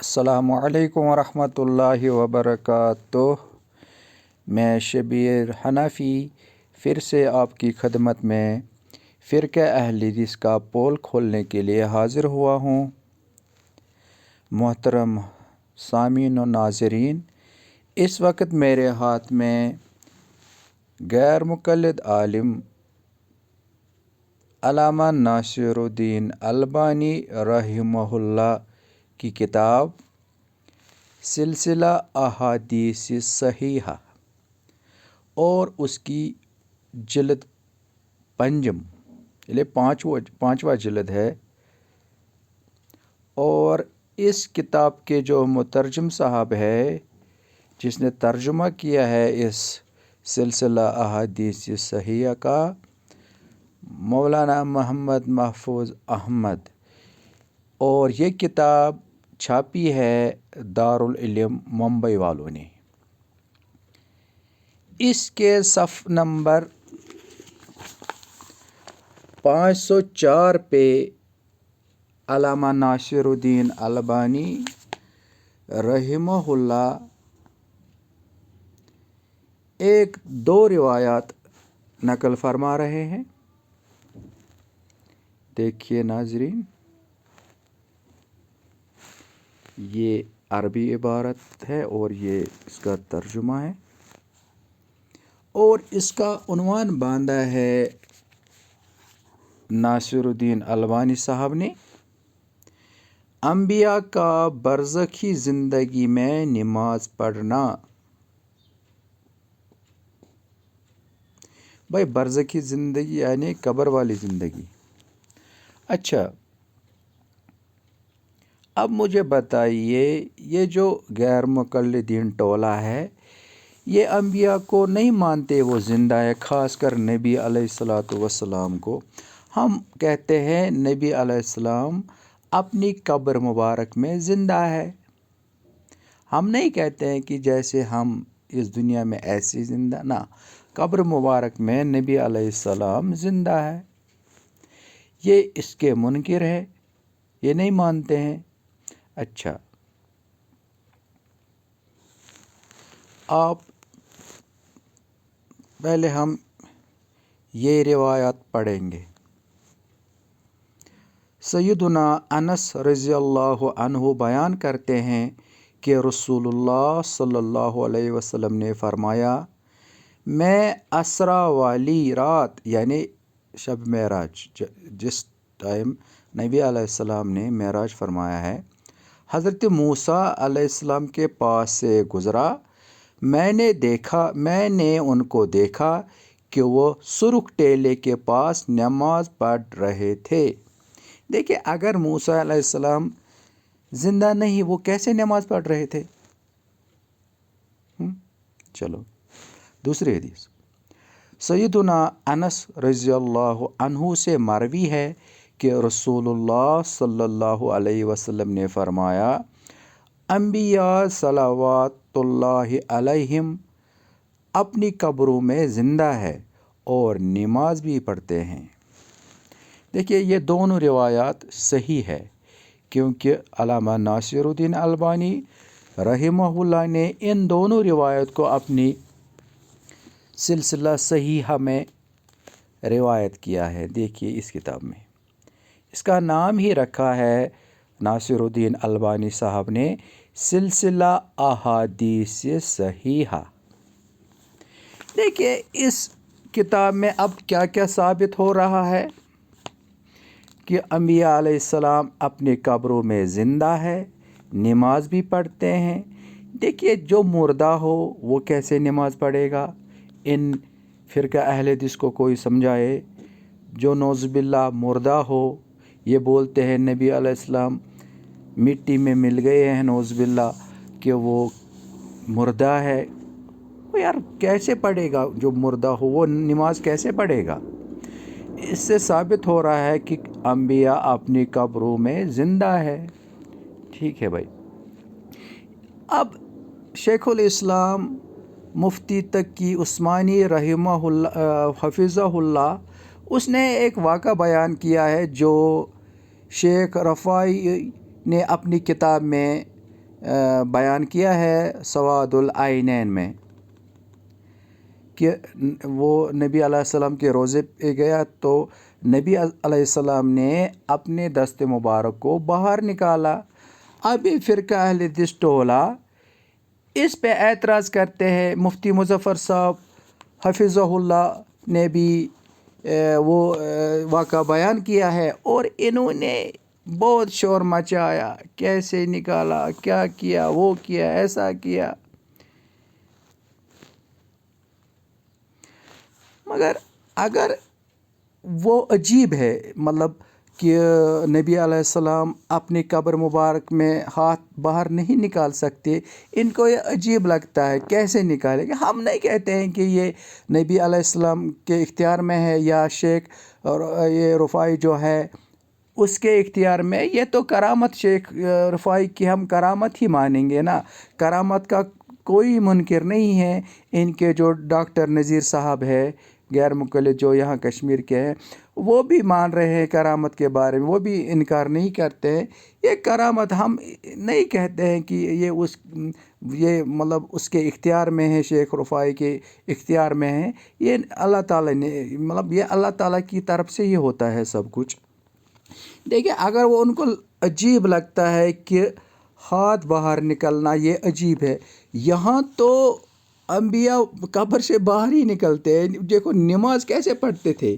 अस्सलामु अलैकुम वरहमतुल्लाहि वबरकातुह। मैं शबीर हनफी फिर से आपकी खदमत में फ़िरक़ा अहले हदीस का पोल खोलने के लिए हाज़िर हुआ हूँ। मोहतरम सामीन और नाज़रीन, इस वक्त मेरे हाथ में गैर मुक़ल्लिद आलिम अल्लामा नासिरुद्दीन अलबानी रहमहुल्लाह की किताब सिलसिला अहादीस सहीहा और उसकी जिल्द पंजम पाँचवा जिल्द है। और इस किताब के जो मुतरजम साहब है, जिसने तर्जुमा किया है इस सिलसिला अहादीस सहीहा का, मौलाना मोहम्मद महफूज अहमद, और ये किताब छापी है दारुल इल्म मुंबई वालों ने। इसके सफ़ नंबर 504 पे अल्लामा नासिरुद्दीन अलबानी रहमहुल्लाह एक दो रिवायात नकल फरमा रहे हैं। देखिए नाज़रीन, ये अरबी इबारत है और ये इसका तर्जुमा है, और इसका उन्वान बांधा है नासिरुद्दीन अलबानी साहब ने, अंबिया का बरज़खी ज़िंदगी में नमाज पढ़ना। भाई, बरज़खी ज़िंदगी यानी कब्र वाली ज़िंदगी। अच्छा, अब मुझे बताइए, ये जो गैर मुक़ल्लिदीन टोला है, ये अंबिया को नहीं मानते वो ज़िंदा है, ख़ासकर नबी अलैहिस्सलातु वस्सलाम को। हम कहते हैं नबी अलैहिस्सलाम अपनी कब्र मुबारक में ज़िंदा है। हम नहीं कहते हैं कि जैसे हम इस दुनिया में ऐसे ज़िंदा, ना, कब्र मुबारक में नबी अलैहिस्सलाम ज़िंदा है। ये इसके मुनकिर है, ये नहीं मानते हैं। अच्छा, आप पहले हम ये रिवायत पढ़ेंगे। सैयदुना अनस रज़ियल्लाहु अन्हु बयान करते हैं कि रसूलुल्लाह सल्लल्लाहु अलैहि वसल्लम ने फरमाया, मैं असरा वाली रात यानी शब मेराज, जिस टाइम नबी अलैहिस्सलाम ने मेराज फरमाया है, हज़रत मूसा अलैहिस्सलाम के पास से गुज़रा। मैंने उनको देखा कि वो सुर्ख टेले के पास नमाज पढ़ रहे थे। देखिए, अगर मूसा अलैहिस्सलाम ज़िंदा नहीं, वो कैसे नमाज पढ़ रहे थे? चलो, दूसरी हदीस। सैयदुना अनस रज़ियल्लाहु अन्हु से मरवी है कि रसूलुल्लाह सल्लल्लाहु अलैहि वसल्लम ने फरमाया, अंबिया सलावतुल्लाहि अलैहिम अपनी कब्रों में ज़िंदा है और नमाज भी पढ़ते हैं। देखिए, ये दोनों रिवायात सही है, क्योंकि अल्लामा नासिरुद्दीन अलबानी रहमहुल्लाह ने इन दोनों रिवायत को अपनी सिलसिला सहीहा में रिवायत किया है। देखिए, इस किताब में इसका नाम ही रखा है नासिरुद्दीन अलबानी साहब ने सिलसिला अहादीस सहीहा। देखिए, इस किताब में अब क्या क्या साबित हो रहा है कि अंबिया अलैहिस्सलाम अपने कब्रों में ज़िंदा है, नमाज भी पढ़ते हैं। देखिए, जो मुर्दा हो वो कैसे नमाज पढ़ेगा? इन फ़िरक़ा अहले हदीस को कोई समझाए। जो नौज़ुबिल्लाह मुर्दा हो, ये बोलते हैं नबी अलैहिस्सलाम मिट्टी में मिल गए हैं, नौज़ुबिल्लाह, कि वो मुर्दा है। वो यार कैसे पढ़ेगा? जो मुर्दा हो वो नमाज कैसे पढ़ेगा? इससे साबित हो रहा है कि अंबिया अपनी कब्रों में ज़िंदा है। ठीक है भाई। अब शेखुल इस्लाम मुफ्ती तकी उस्मानी रहमहुल्लाह हफिज़हुल्लाह, उसने एक वाक़ा बयान किया है जो शेख रफ़ाई ने अपनी किताब में بیان کیا ہے سواد العینین میں کہ وہ نبی علیہ السلام کے روزے پہ گیا تو نبی علیہ السلام نے اپنے دست مبارک کو باہر نکالا. ابھی فرقہ اہل حدیث ٹولہ اس پہ اعتراض کرتے ہیں. مفتی مظفر صاحب حفظہ اللہ نے بھی وہ واقعہ بیان کیا ہے اور انہوں نے بہت شور مچایا، کیسے نکالا، کیا کیا، وہ کیا، ایسا کیا. مگر اگر وہ عجیب ہے مطلب کہ نبی علیہ السلام اپنی قبر مبارک میں ہاتھ باہر نہیں نکال سکتے، ان کو یہ عجیب لگتا ہے کیسے نکالیں گے. ہم نہیں کہتے ہیں کہ یہ نبی علیہ السلام کے اختیار میں ہے یا شیخ یہ رفاعی جو ہے اس کے اختیار میں. یہ تو کرامت شیخ رفاعی کی ہم کرامت ہی مانیں گے نا. کرامت کا کوئی منکر نہیں ہے. ان کے جو ڈاکٹر نذیر صاحب ہے غیر مقلد جو یہاں کشمیر کے ہیں، وہ بھی مان رہے ہیں کرامت کے بارے میں، وہ بھی انکار نہیں کرتے ہیں. یہ کرامت ہم نہیں کہتے ہیں کہ یہ مطلب اس کے اختیار میں ہے، شیخ رفاعی کے اختیار میں ہے. یہ اللہ تعالیٰ نے مطلب یہ اللہ تعالیٰ کی طرف سے ہی ہوتا ہے سب کچھ. دیکھیں اگر وہ ان کو عجیب لگتا ہے کہ ہاتھ باہر نکلنا یہ عجیب ہے، یہاں تو انبیاء قبر سے باہر ہی نکلتے ہیں. دیکھو نماز کیسے پڑھتے تھے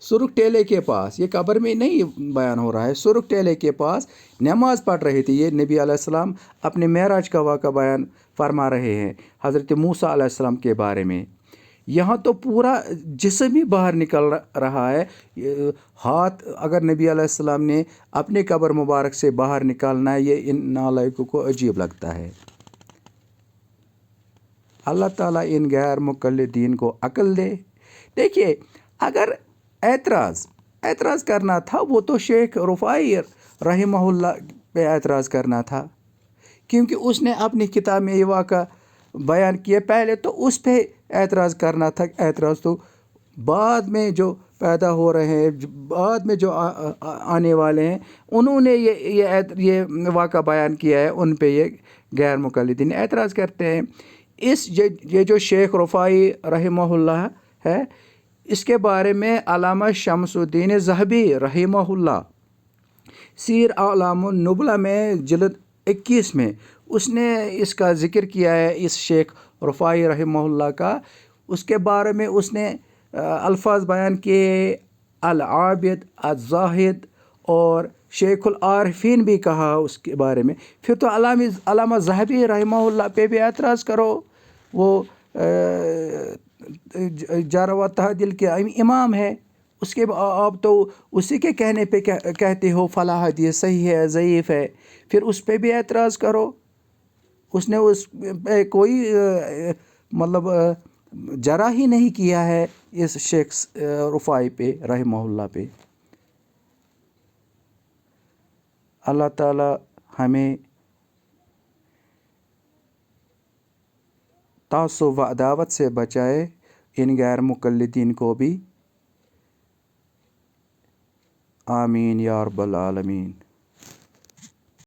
سرخ ٹیلے کے پاس، یہ قبر میں نہیں بیان ہو رہا ہے، سرخ ٹیلے کے پاس نماز پڑھ رہے تھے. یہ نبی علیہ السلام اپنے معراج کا واقعہ بیان فرما رہے ہیں حضرت موسیٰ علیہ السلام کے بارے میں. یہاں تو پورا جسم ہی باہر نکل رہا ہے. ہاتھ اگر نبی علیہ السلام نے اپنے قبر مبارک سے باہر نکالنا ہے، یہ ان نالائقوں کو عجیب لگتا ہے. اللہ تعالیٰ ان غیر مقلدین کو عقل دے. دیکھیے اگر اعتراض کرنا تھا وہ تو شیخ رفاعی رحمہ اللہ پہ اعتراض کرنا تھا، کیونکہ اس نے اپنی کتاب میں یہ واقعہ بیان کیا. پہلے تو اس پہ اعتراض کرنا تھا. اعتراض تو بعد میں جو پیدا ہو رہے ہیں، بعد میں جو آنے والے ہیں، انہوں نے یہ واقعہ بیان کیا ہے، ان پہ یہ غیر مقلدین اعتراض کرتے ہیں. یہ جو شیخ رفاعی رحمہ اللہ ہے، اس کے بارے میں علامہ شمس الدین ذہبی رحمہ اللہ سیر اعلام النبلہ میں جلد 21 میں اس نے اس کا ذکر کیا ہے، اس شیخ رفاعی رحمہ اللہ کا. اس کے بارے میں اس نے الفاظ بیان کیے العابد، الزاہد اور شیخ العارفین بھی کہا اس کے بارے میں. پھر تو علامہ ذہبی رحمہ اللہ پہ بھی اعتراض کرو. وہ جرح و تعدیل کے امام ہے. اس کے آپ تو اسی کے کہنے پہ کہتے ہو فلاں حدیث صحیح ہے، ضعیف ہے. پھر اس پہ بھی اعتراض کرو. اس نے اس پہ کوئی مطلب جرح ہی نہیں کیا ہے اس شیخ رفاعی پہ رحمہ اللہ پہ. اللہ تعالی ہمیں تعصب و عداوت سے بچائے، ان غیر مقلدین کو بھی. آمین یا رب العالمین.